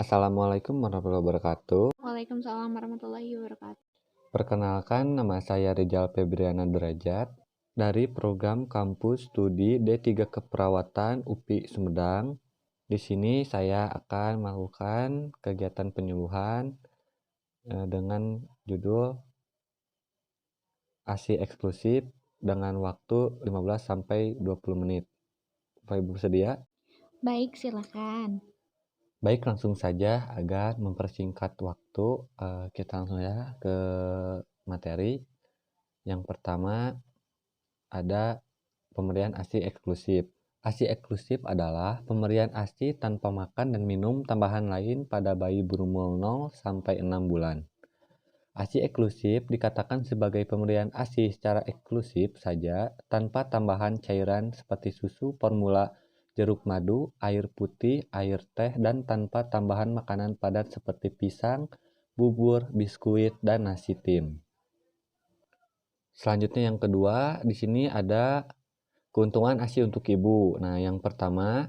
Assalamualaikum warahmatullahi wabarakatuh. Waalaikumsalam warahmatullahi wabarakatuh. Perkenalkan, nama saya Rizal Febriana Derajat dari program Kampus Studi D3 Keperawatan UPI Sumedang. Di sini saya akan melakukan kegiatan penyuluhan dengan judul ASI eksklusif dengan waktu 15 sampai 20 menit. Bapak Ibu bersedia? Baik, silakan. Baik, langsung saja agar mempersingkat waktu, kita langsung ya ke materi. Yang pertama ada pemberian ASI eksklusif. ASI eksklusif adalah pemberian ASI tanpa makan dan minum tambahan lain pada bayi berumur 0 sampai 6 bulan. ASI eksklusif dikatakan sebagai pemberian ASI secara eksklusif saja tanpa tambahan cairan seperti susu, formula, jeruk madu, air putih, air teh, dan tanpa tambahan makanan padat seperti pisang, bubur, biskuit, dan nasi tim. Selanjutnya yang kedua, di sini ada keuntungan ASI untuk ibu. Nah, yang pertama,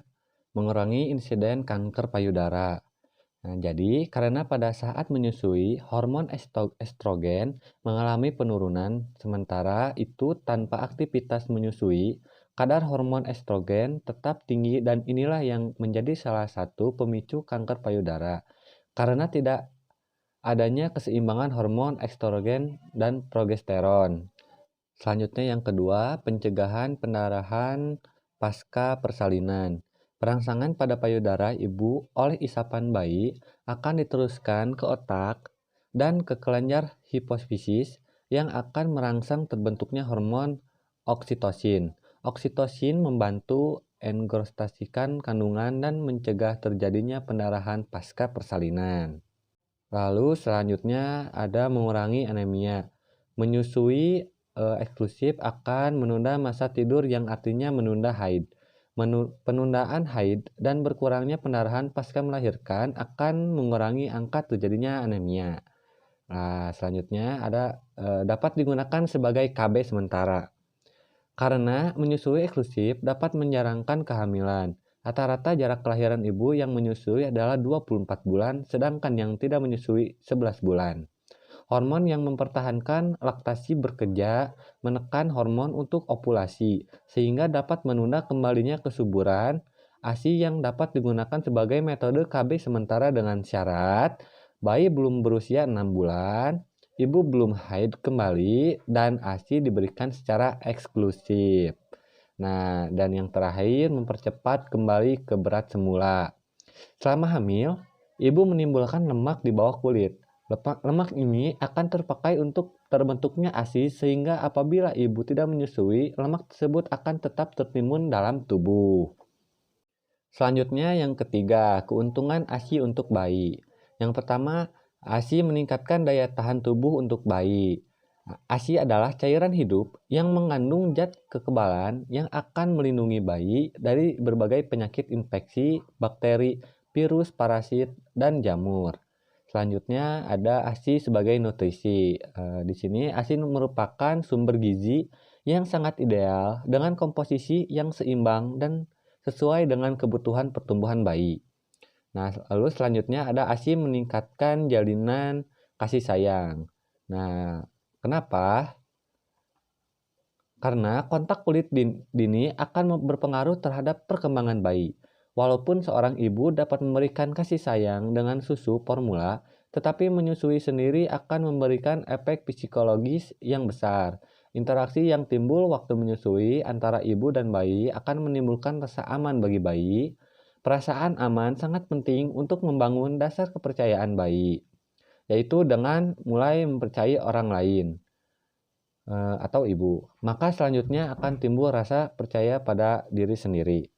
mengurangi insiden kanker payudara. Nah, jadi karena pada saat menyusui, hormon estrogen mengalami penurunan, sementara itu tanpa aktivitas menyusui, kadar hormon estrogen tetap tinggi dan inilah yang menjadi salah satu pemicu kanker payudara. Karena tidak adanya keseimbangan hormon estrogen dan progesteron. Selanjutnya yang kedua, pencegahan pendarahan pasca persalinan. Perangsangan pada payudara ibu oleh isapan bayi akan diteruskan ke otak dan ke kelenjar hipofisis yang akan merangsang terbentuknya hormon oksitosin. Oksitosin membantu engrostasikan kandungan dan mencegah terjadinya pendarahan pasca persalinan. Lalu selanjutnya ada mengurangi anemia. Menyusui eksklusif akan menunda masa tidur yang artinya menunda haid. Penundaan haid dan berkurangnya pendarahan pasca melahirkan akan mengurangi angka terjadinya anemia. Nah, selanjutnya ada dapat digunakan sebagai KB sementara. Karena menyusui eksklusif dapat menjarangkan kehamilan. Rata-rata jarak kelahiran ibu yang menyusui adalah 24 bulan, sedangkan yang tidak menyusui 11 bulan. Hormon yang mempertahankan laktasi bekerja menekan hormon untuk ovulasi, sehingga dapat menunda kembalinya kesuburan. ASI yang dapat digunakan sebagai metode KB sementara dengan syarat bayi belum berusia 6 bulan, ibu belum haid kembali, dan ASI diberikan secara eksklusif. Nah, dan yang terakhir mempercepat kembali ke berat semula. Selama hamil, ibu menimbulkan lemak di bawah kulit. Lemak ini akan terpakai untuk terbentuknya ASI sehingga apabila ibu tidak menyusui, lemak tersebut akan tetap tertimbun dalam tubuh. Selanjutnya yang ketiga, keuntungan ASI untuk bayi. Yang pertama, ASI meningkatkan daya tahan tubuh untuk bayi. ASI adalah cairan hidup yang mengandung zat kekebalan yang akan melindungi bayi dari berbagai penyakit infeksi, bakteri, virus, parasit, dan jamur. Selanjutnya ada ASI sebagai nutrisi. Di sini ASI merupakan sumber gizi yang sangat ideal dengan komposisi yang seimbang dan sesuai dengan kebutuhan pertumbuhan bayi. Nah, lalu selanjutnya ada ASI meningkatkan jalinan kasih sayang. Nah, kenapa? Karena kontak kulit dini akan berpengaruh terhadap perkembangan bayi. Walaupun seorang ibu dapat memberikan kasih sayang dengan susu formula, tetapi menyusui sendiri akan memberikan efek psikologis yang besar. Interaksi yang timbul waktu menyusui antara ibu dan bayi akan menimbulkan rasa aman bagi bayi. Perasaan aman sangat penting untuk membangun dasar kepercayaan bayi, yaitu dengan mulai mempercayai orang lain atau ibu. Maka selanjutnya akan timbul rasa percaya pada diri sendiri.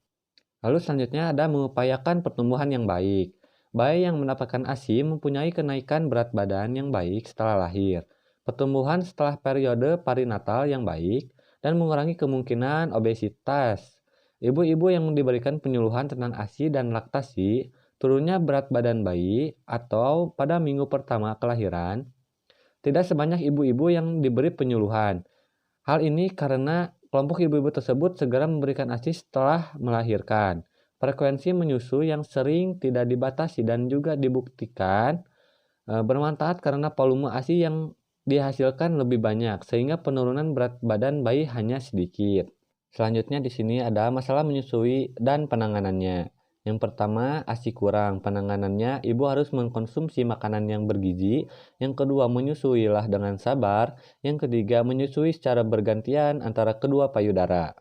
Lalu selanjutnya ada mengupayakan pertumbuhan yang baik. Bayi yang mendapatkan ASI mempunyai kenaikan berat badan yang baik setelah lahir, pertumbuhan setelah periode perinatal yang baik, dan mengurangi kemungkinan obesitas. Ibu-ibu yang diberikan penyuluhan tentang ASI dan laktasi, turunnya berat badan bayi atau pada minggu pertama kelahiran, tidak sebanyak ibu-ibu yang diberi penyuluhan. Hal ini karena kelompok ibu-ibu tersebut segera memberikan ASI setelah melahirkan. Frekuensi menyusui yang sering tidak dibatasi dan juga dibuktikan bermanfaat karena volume ASI yang dihasilkan lebih banyak sehingga penurunan berat badan bayi hanya sedikit. Selanjutnya di sini ada masalah menyusui dan penanganannya. Yang pertama, ASI kurang. Penanganannya, ibu harus mengkonsumsi makanan yang bergizi. Yang kedua, menyusuilah dengan sabar. Yang ketiga, menyusui secara bergantian antara kedua payudara.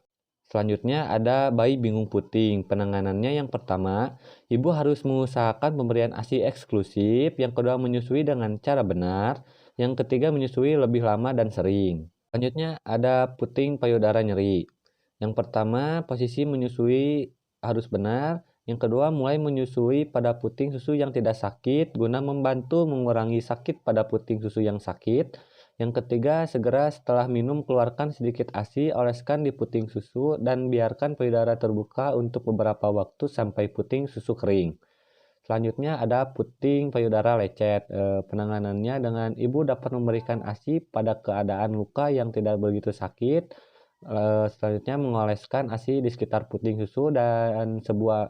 Selanjutnya ada bayi bingung puting. Penanganannya yang pertama, ibu harus mengusahakan pemberian ASI eksklusif. Yang kedua, menyusui dengan cara benar. Yang ketiga, menyusui lebih lama dan sering. Selanjutnya ada puting payudara nyeri. Yang pertama, posisi menyusui harus benar. Yang kedua, mulai menyusui pada puting susu yang tidak sakit guna membantu mengurangi sakit pada puting susu yang sakit. Yang ketiga, segera setelah minum keluarkan sedikit ASI, oleskan di puting susu, dan biarkan payudara terbuka untuk beberapa waktu sampai puting susu kering. Selanjutnya ada puting payudara lecet. Penanganannya dengan ibu dapat memberikan ASI pada keadaan luka yang tidak begitu sakit. Selanjutnya mengoleskan ASI di sekitar puting susu dan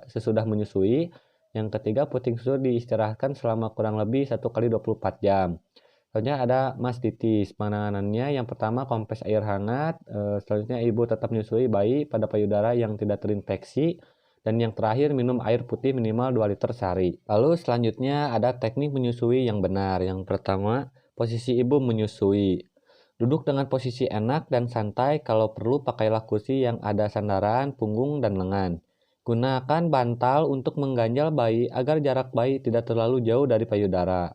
sesudah menyusui. Yang ketiga, puting susu diistirahatkan selama kurang lebih 1 kali 24 jam. Selanjutnya ada mastitis. Penanganannya yang pertama kompres air hangat, selanjutnya ibu tetap menyusui bayi pada payudara yang tidak terinfeksi, dan yang terakhir minum air putih minimal 2 liter sehari. Lalu selanjutnya ada teknik menyusui yang benar. Yang pertama, posisi ibu menyusui. Duduk dengan posisi enak dan santai, kalau perlu pakailah kursi yang ada sandaran, punggung, dan lengan. Gunakan bantal untuk mengganjal bayi agar jarak bayi tidak terlalu jauh dari payudara.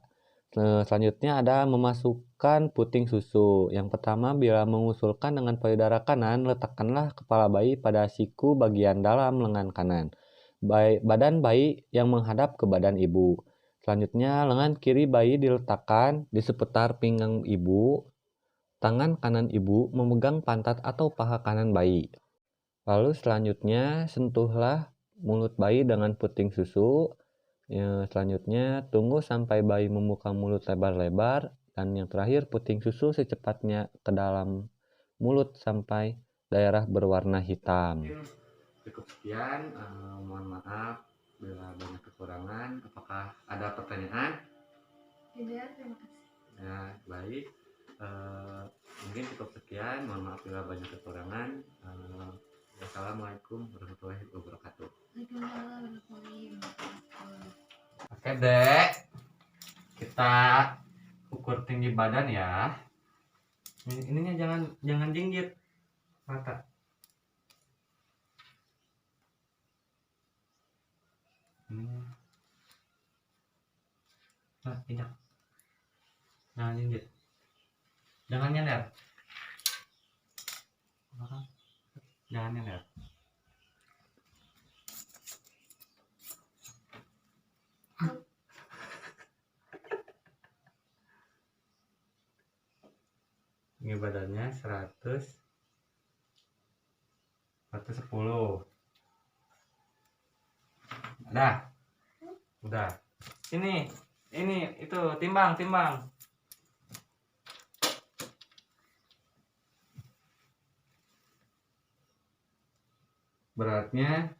Selanjutnya ada memasukkan puting susu. Yang pertama, bila mengusulkan dengan payudara kanan, letakkanlah kepala bayi pada siku bagian dalam lengan kanan. Badan bayi yang menghadap ke badan ibu. Selanjutnya, lengan kiri bayi diletakkan di seputar pinggang ibu. Tangan kanan ibu memegang pantat atau paha kanan bayi. Lalu selanjutnya, sentuhlah mulut bayi dengan puting susu. Selanjutnya, tunggu sampai bayi membuka mulut lebar-lebar, dan yang terakhir, puting susu secepatnya ke dalam mulut sampai daerah berwarna hitam. Cukup sekian, mohon maaf bila banyak kekurangan. Apakah ada pertanyaan? Tidak, terima kasih. Ya, baik. Mungkin cukup sekian, mohon maaf bila banyak kekurangan. Wassalamualaikum warahmatullahi wabarakatuh. Waalaikumsalam warahmatullahi wabarakatuh. Oke dek, kita ukur tinggi badan ya. Ininya jangan jinggit mata. Nah, tidak. Jangan jinggit. Jangan nyender. Jangan nyender. Ini badannya 110. Udah. Ini itu timbang. Beratnya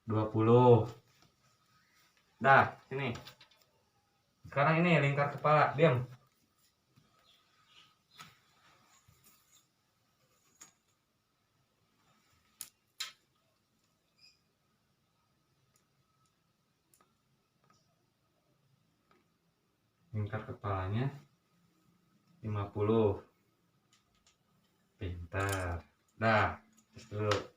20. Dah, sini. Sekarang ini lingkar kepala, diam. Lingkar kepalanya 50. Pintar. Dah, terus dulu.